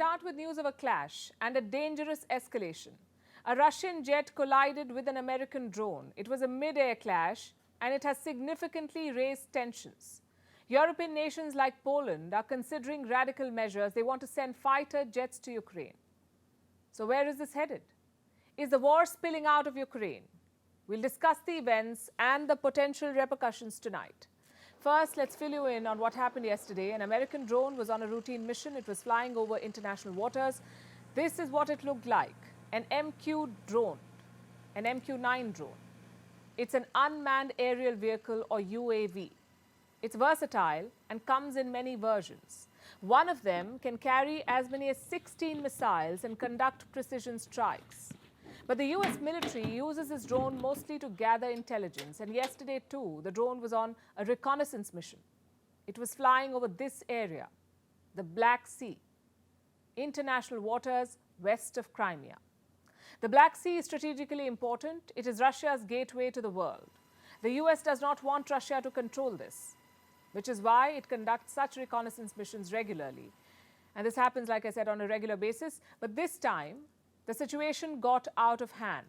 start with news of a clash and a dangerous escalation. A Russian jet collided with an American drone. It was a mid-air clash and it has significantly raised tensions. European nations like Poland are considering radical measures. They want to send fighter jets to Ukraine. So where is this headed? Is the war spilling out of Ukraine? We'll discuss the events and the potential repercussions tonight. First, let's fill you in on what happened yesterday. An American drone was on a routine mission. It was flying over international waters. This is what it looked like. An MQ drone, an MQ-9 drone. It's an unmanned aerial vehicle or UAV. It's versatile and comes in many versions. One of them can carry as many as 16 missiles and conduct precision strikes. But the US military uses this drone mostly to gather intelligence. And yesterday too, the drone was on a reconnaissance mission. It was flying over this area, the Black Sea, international waters west of Crimea. The Black Sea is strategically important. It is Russia's gateway to the world. The US does not want Russia to control this, which is why it conducts such reconnaissance missions regularly. And this happens, like I said, on a regular basis. But this time, the situation got out of hand.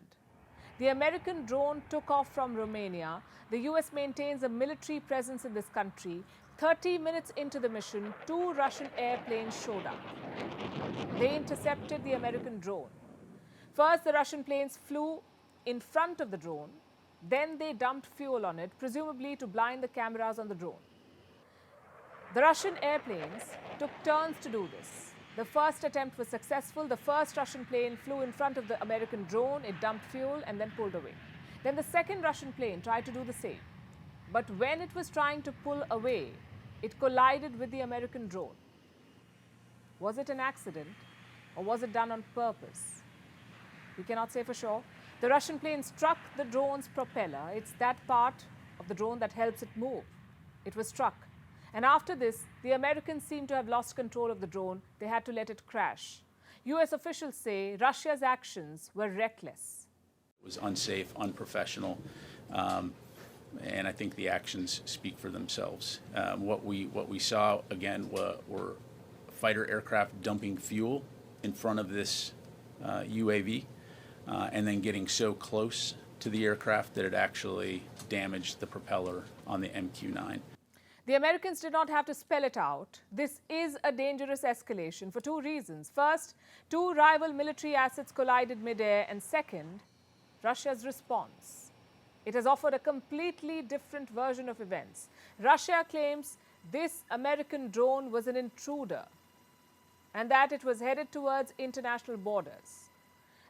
The American drone took off from Romania. The US maintains a military presence in this country. 30 minutes into the mission, 2 Russian airplanes showed up. They intercepted the American drone. First, the Russian planes flew in front of the drone. Then they dumped fuel on it, presumably to blind the cameras on the drone. The Russian airplanes took turns to do this. The first attempt was successful. The first Russian plane flew in front of the American drone. It dumped fuel and then pulled away. Then the second Russian plane tried to do the same. But when it was trying to pull away, it collided with the American drone. Was it an accident or was it done on purpose? We cannot say for sure. The Russian plane struck the drone's propeller. It's that part of the drone that helps it move. It was struck. And after this, the Americans seem to have lost control of the drone. They had to let it crash. US officials say Russia's actions were reckless. It was unsafe, unprofessional, and I think the actions speak for themselves. What we saw, again, were fighter aircraft dumping fuel in front of this UAV, and then getting so close to the aircraft that it actually damaged the propeller on the MQ-9. The Americans did not have to spell it out. This is a dangerous escalation for 2 reasons. First, 2 rival military assets collided midair, and second, Russia's response. It has offered a completely different version of events. Russia claims this American drone was an intruder and that it was headed towards international borders.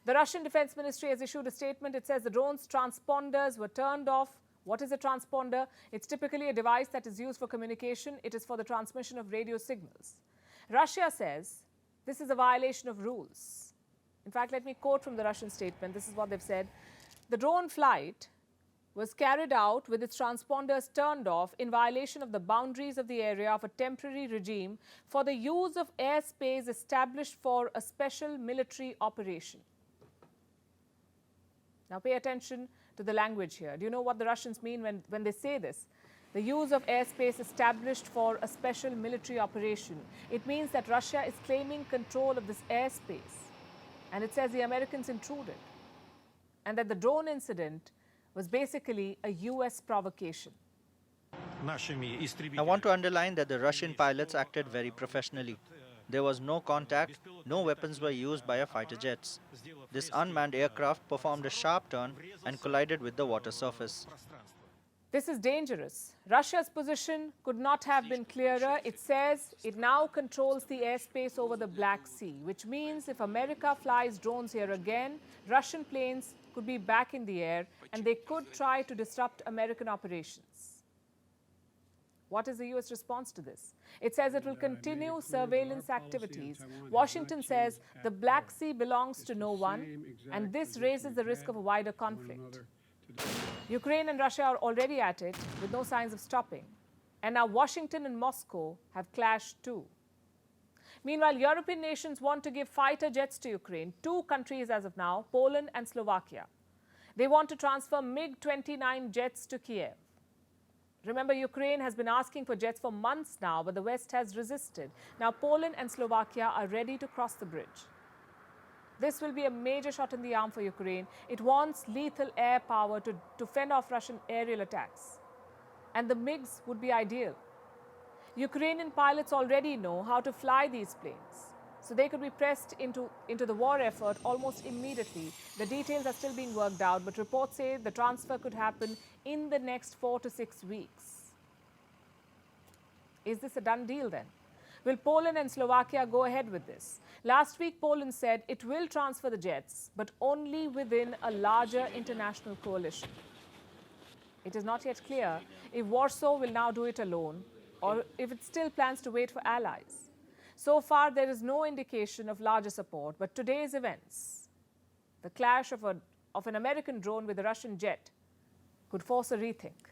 The Russian Defense Ministry has issued a statement. It says the drone's transponders were turned off. What is a transponder? It's typically a device that is used for communication. It is for the transmission of radio signals. Russia says this is a violation of rules. In fact, let me quote from the Russian statement. This is what they've said. The drone flight was carried out with its transponders turned off in violation of the boundaries of the area of a temporary regime for the use of airspace established for a special military operation. Now pay attention to the language here. Do you know what the Russians mean when they say this? The use of airspace established for a special military operation. It means that Russia is claiming control of this airspace. And it says the Americans intruded. And that the drone incident was basically a US provocation. I want to underline that the Russian pilots acted very professionally. There was no contact, no weapons were used by our fighter jets. This unmanned aircraft performed a sharp turn and collided with the water surface. This is dangerous. Russia's position could not have been clearer. It says it now controls the airspace over the Black Sea, which means if America flies drones here again, Russian planes could be back in the air and they could try to disrupt American operations. What is the US response to this? It says it will continue surveillance activities. Washington says the Black Sea belongs to no one, and this raises the risk of a wider conflict. Ukraine and Russia are already at it with no signs of stopping. And now Washington and Moscow have clashed too. Meanwhile, European nations want to give fighter jets to Ukraine. 2 countries as of now, Poland and Slovakia. They want to transfer MiG-29 jets to Kiev. Remember, Ukraine has been asking for jets for months now, but the West has resisted. Now, Poland and Slovakia are ready to cross the bridge. This will be a major shot in the arm for Ukraine. It wants lethal air power to fend off Russian aerial attacks. And the MiGs would be ideal. Ukrainian pilots already know how to fly these planes, so they could be pressed into the war effort almost immediately. The details are still being worked out, but reports say the transfer could happen in the next 4 to 6 weeks. Is this a done deal then? Will Poland and Slovakia go ahead with this? Last week, Poland said it will transfer the jets, but only within a larger international coalition. It is not yet clear if Warsaw will now do it alone or if it still plans to wait for allies. So far, there is no indication of larger support, but today's events, the clash of an American drone with a Russian jet, could force a rethink.